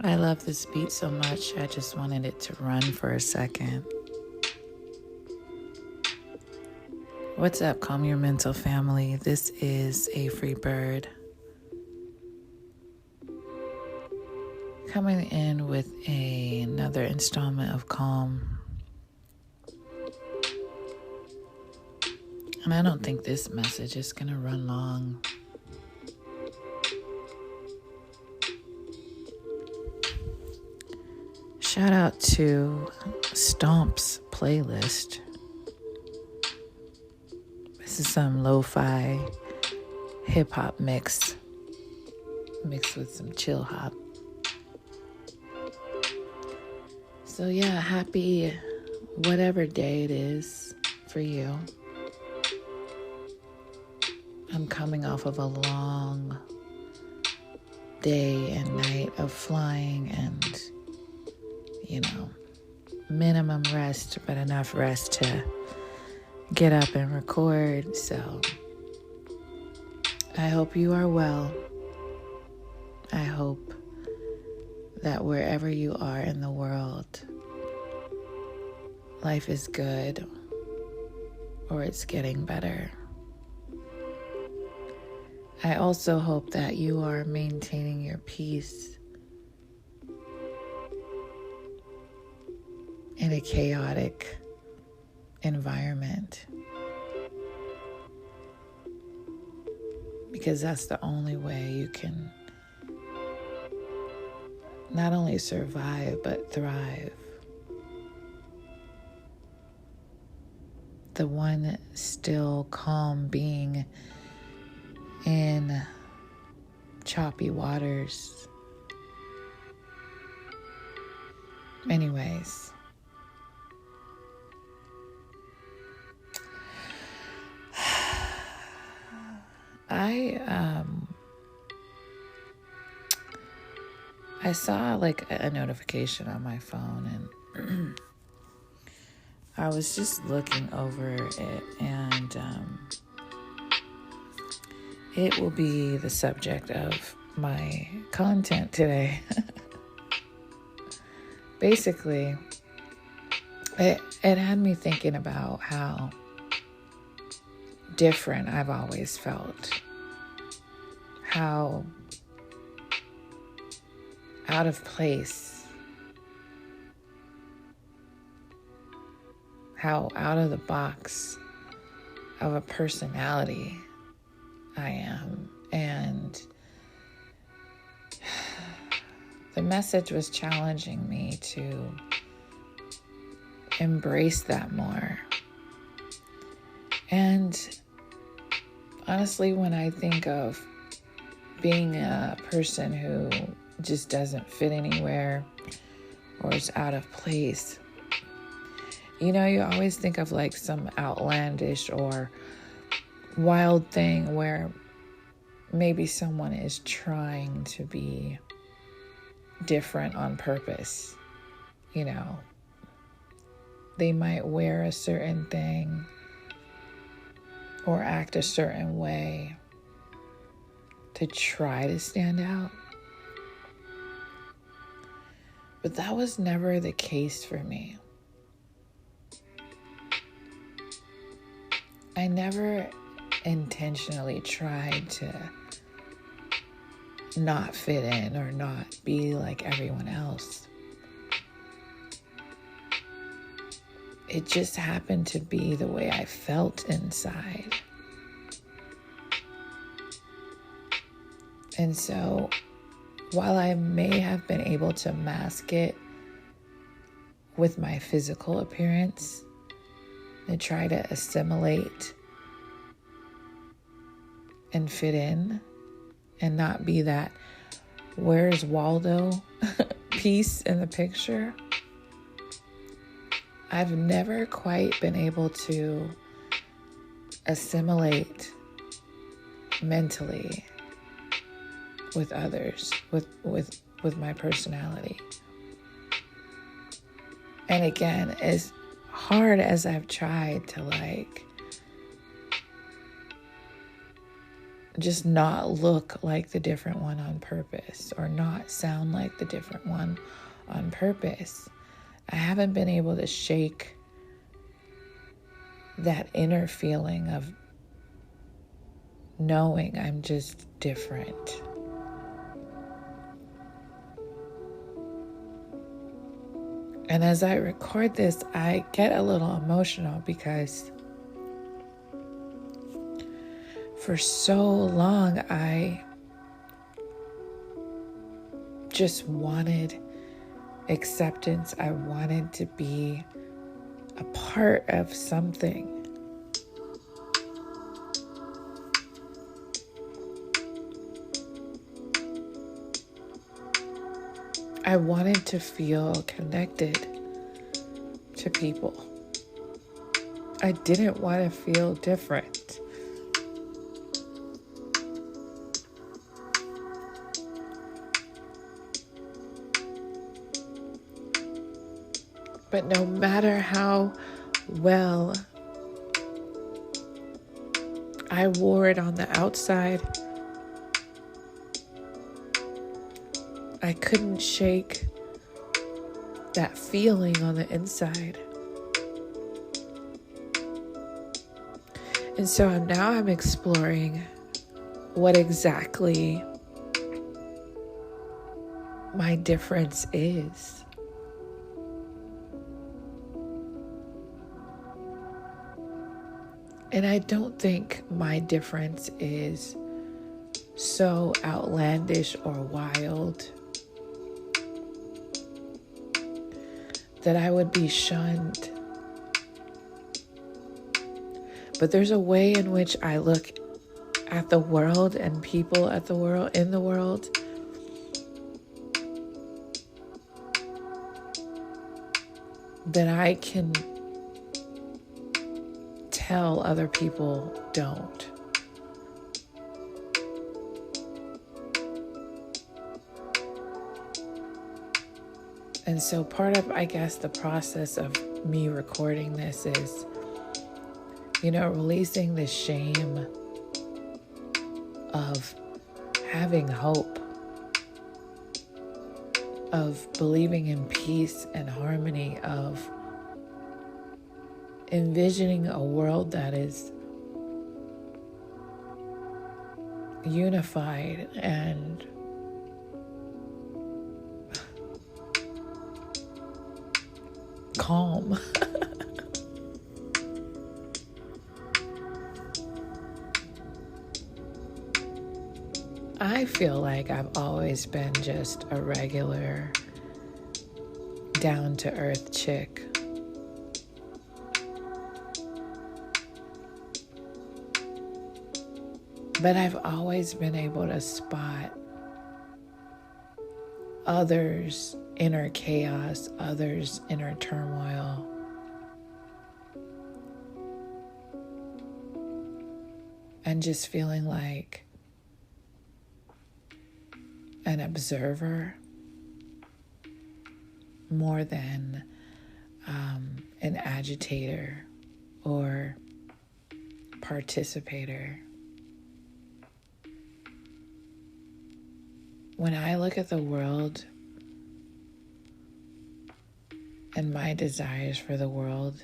I love this beat so much, I just wanted it to run for a second. What's up, Calm Your Mental family? This is A Free Bird coming in with another installment of Calm. And I don't think this message is going to run long. Shout out to Stomp's playlist. This is some lo-fi hip-hop mixed with some chill hop. So yeah, happy whatever day it is for you. I'm coming off of a long day and night of flying and, minimum rest, but enough rest to get up and record. So I hope you are well. I hope that wherever you are in the world, life is good or it's getting better. I also hope that you are maintaining your peace in a chaotic environment, because that's the only way you can not only survive but thrive. The one still calm being in choppy waters. Anyways, I saw like a notification on my phone, and I was just looking over it, and it will be the subject of my content today. Basically, it had me thinking about how different I've always felt, how out of place, how out of the box of a personality I am. And the message was challenging me to embrace that more. And honestly, when I think of being a person who just doesn't fit anywhere or is out of place, you always think of like some outlandish or wild thing where maybe someone is trying to be different on purpose. They might wear a certain thing or act a certain way to try to stand out. But that was never the case for me. I never intentionally tried to not fit in or not be like everyone else. It just happened to be the way I felt inside. And so, while I may have been able to mask it with my physical appearance and try to assimilate and fit in and not be that "where's Waldo" piece in the picture, I've never quite been able to assimilate mentally with others, with my personality. And again, as hard as I've tried to just not look like the different one on purpose, or not sound like the different one on purpose. I haven't been able to shake that inner feeling of knowing I'm just different. And as I record this, I get a little emotional because for so long I just wanted acceptance. I wanted to be a part of something. I wanted to feel connected to people. I didn't want to feel different. But no matter how well I wore it on the outside, I couldn't shake that feeling on the inside. And so I'm exploring what exactly my difference is. And I don't think my difference is so outlandish or wild that I would be shunned. But there's a way in which I look at the world and people at the world, in the world, that I can tell other people don't. And so part of, I guess, the process of me recording this is, releasing the shame of having hope, of believing in peace and harmony, of envisioning a world that is unified and calm. I feel like I've always been just a regular, down-to-earth chick. But I've always been able to spot others' inner chaos, others' inner turmoil. And just feeling like an observer more than an agitator or participator. When I look at the world and my desires for the world,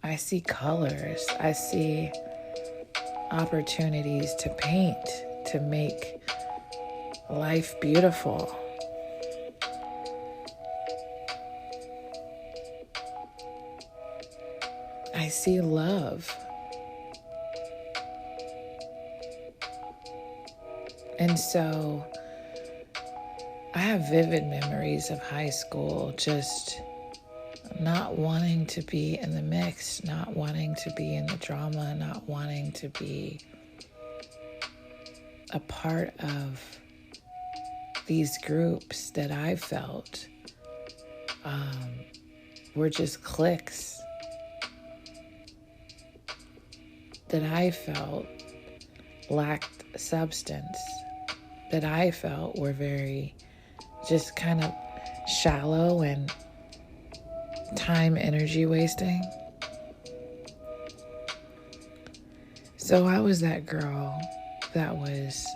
I see colors. I see opportunities to paint, to make life beautiful. I see love. And so I have vivid memories of high school, just not wanting to be in the mix, not wanting to be in the drama, not wanting to be a part of these groups that I felt were just cliques, that I felt lacked substance, that I felt were very just kind of shallow and time, energy wasting. So I was that girl that was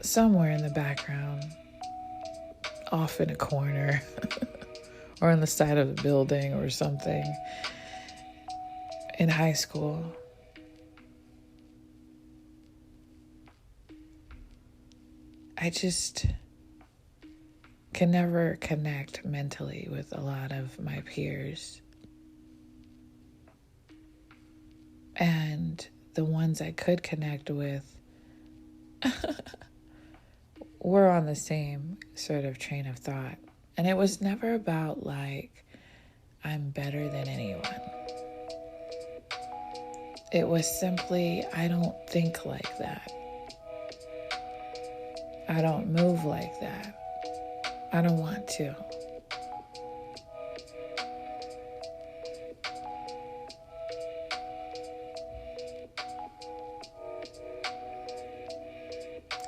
somewhere in the background, off in a corner, or on the side of the building or something in high school. I just can never connect mentally with a lot of my peers. And the ones I could connect with were on the same sort of train of thought. And it was never about like, I'm better than anyone. It was simply, I don't think like that. I don't move like that. I don't want to.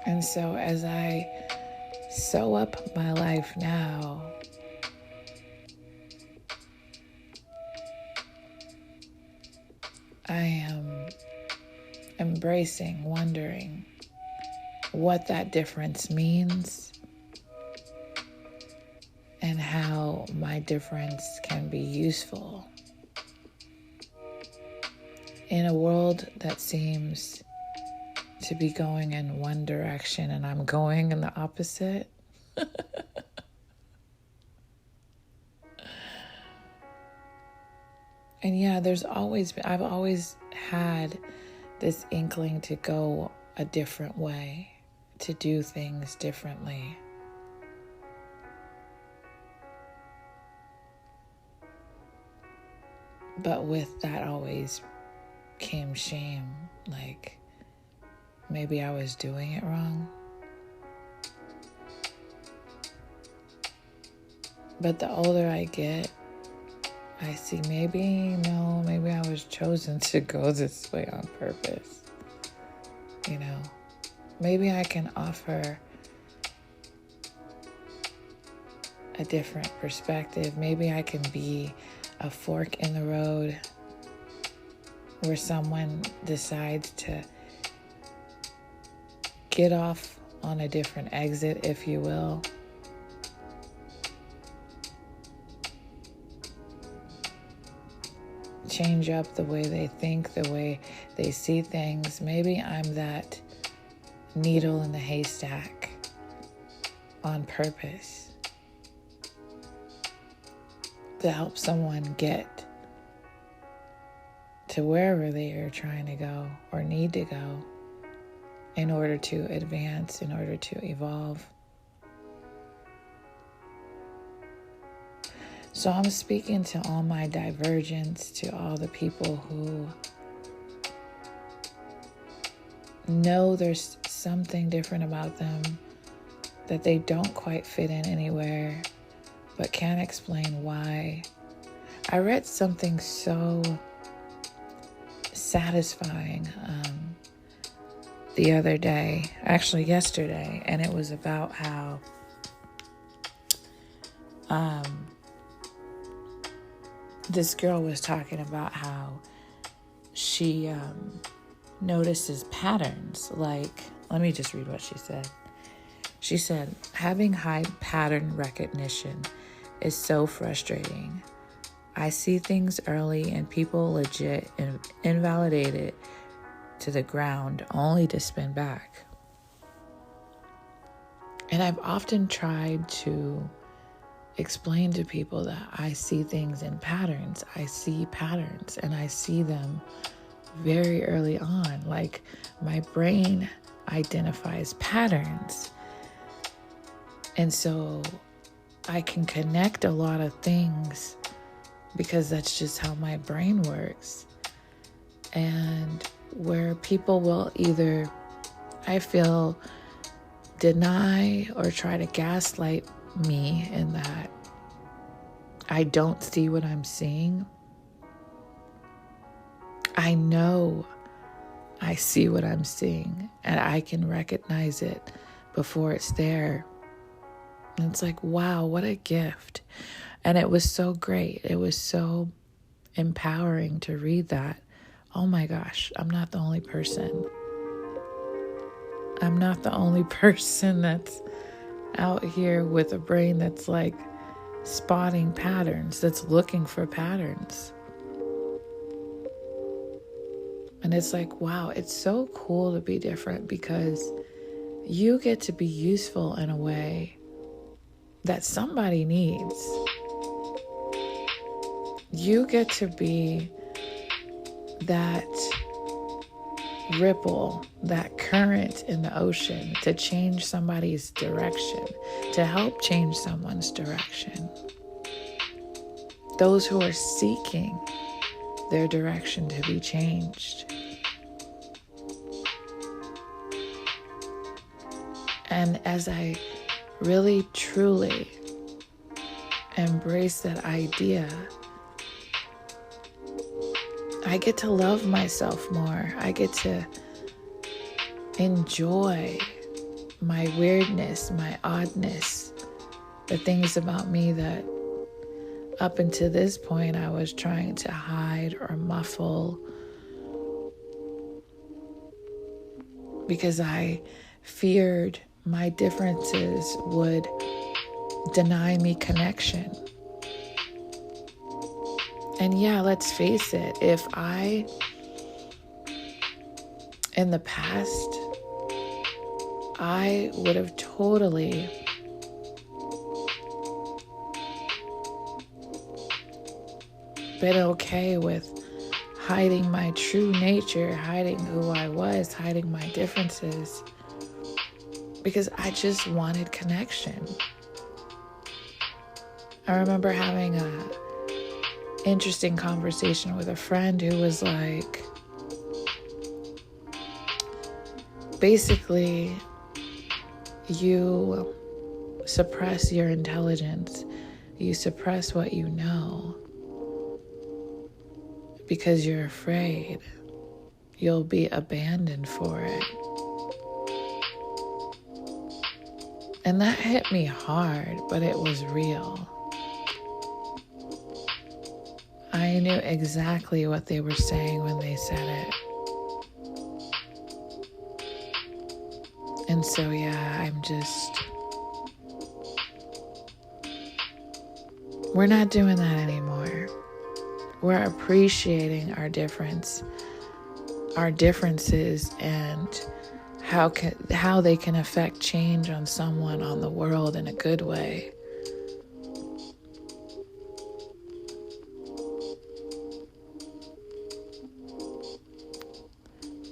And so as I sew up my life now, I am embracing, wondering what that difference means and how my difference can be useful in a world that seems to be going in one direction and I'm going in the opposite. And yeah, I've always had this inkling to go a different way, to do things differently. But with that always came shame, like maybe I was doing it wrong. But the older I get, I see maybe I was chosen to go this way on purpose. Maybe I can offer a different perspective. Maybe I can be a fork in the road where someone decides to get off on a different exit, if you will. Change up the way they think, the way they see things. Maybe I'm that needle in the haystack on purpose to help someone get to wherever they are trying to go or need to go in order to advance, in order to evolve. So I'm speaking to all my divergents, to all the people who know there's something different about them, that they don't quite fit in anywhere, but can't explain why. I read something so satisfying the other day, actually yesterday, and it was about how this girl was talking about how she notices patterns. Like, let me just read what she said. She said, having high pattern recognition is so frustrating. I see things early and people legit invalidate it to the ground only to spin back. And I've often tried to explain to people that I see things in patterns. I see patterns and I see them very early on. Like, my brain identifies patterns. And so I can connect a lot of things because that's just how my brain works. And where people will either, I feel, deny or try to gaslight me in that I don't see what I'm seeing, I know I see what I'm seeing and I can recognize it before it's there. And it's like, wow, what a gift. And it was so great. It was so empowering to read that. Oh my gosh, I'm not the only person. I'm not the only person that's out here with a brain that's like spotting patterns, that's looking for patterns. And it's like, wow, it's so cool to be different because you get to be useful in a way that somebody needs. You get to be that ripple, that current in the ocean to change somebody's direction, to help change someone's direction. Those who are seeking their direction to be changed. And as I really, truly embrace that idea, I get to love myself more. I get to enjoy my weirdness, my oddness, the things about me that up until this point I was trying to hide or muffle because I feared my differences would deny me connection. And yeah, let's face it, if I, in the past, I would have totally been okay with hiding my true nature, hiding who I was, hiding my differences, because I just wanted connection. I remember having a interesting conversation with a friend who was like, basically, you suppress your intelligence, you suppress what you know because you're afraid you'll be abandoned for it. And that hit me hard, but it was real. I knew exactly what they were saying when they said it. And so, yeah, we're not doing that anymore. We're appreciating our differences, and how they can affect change on someone, on the world in a good way.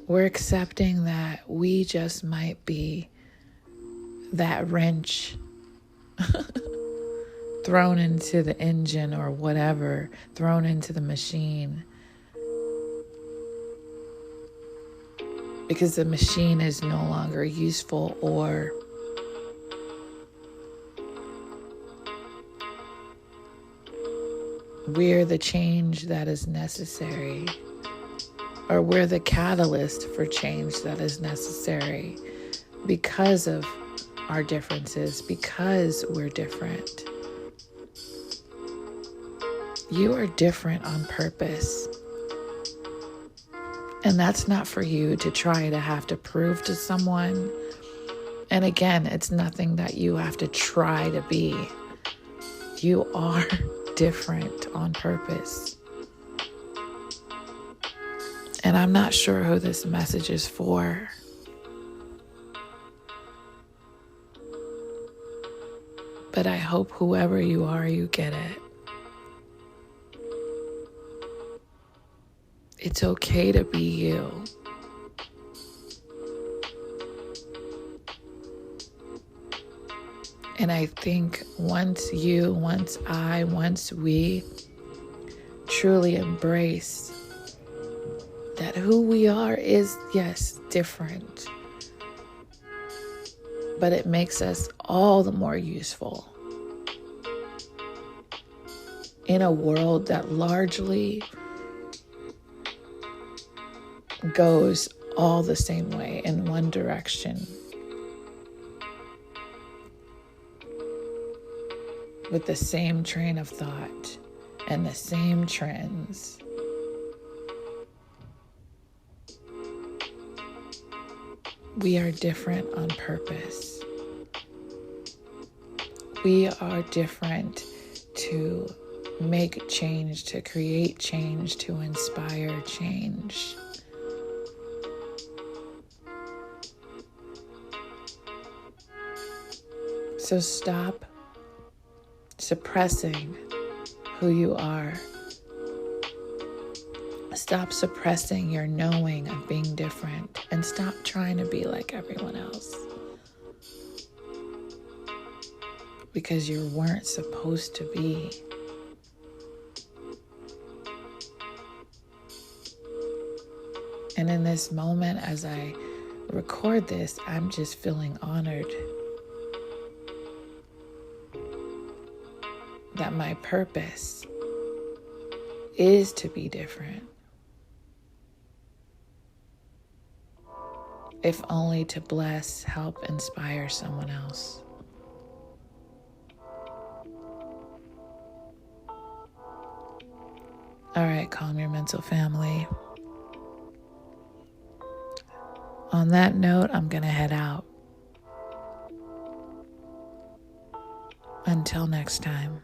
We're accepting that we just might be that wrench thrown into the engine or whatever, thrown into the machine. Because the machine is no longer useful, or we're the change that is necessary, or we're the catalyst for change that is necessary because of our differences, because we're different. You are different on purpose. And that's not for you to try to have to prove to someone. And again, it's nothing that you have to try to be. You are different on purpose. And I'm not sure who this message is for. But I hope whoever you are, you get it. It's okay to be you. And I think once we truly embrace that who we are is, yes, different, but it makes us all the more useful in a world that largely goes all the same way in one direction, with the same train of thought. and the same trends. We are different on purpose. We are different to make change, to create change, to inspire change. So stop suppressing who you are. Stop suppressing your knowing of being different, and stop trying to be like everyone else. Because you weren't supposed to be. And in this moment, as I record this, I'm just feeling honored that my purpose is to be different, if only to bless, help, inspire someone else. All right, calm your mental family. On that note, I'm going to head out. Until next time.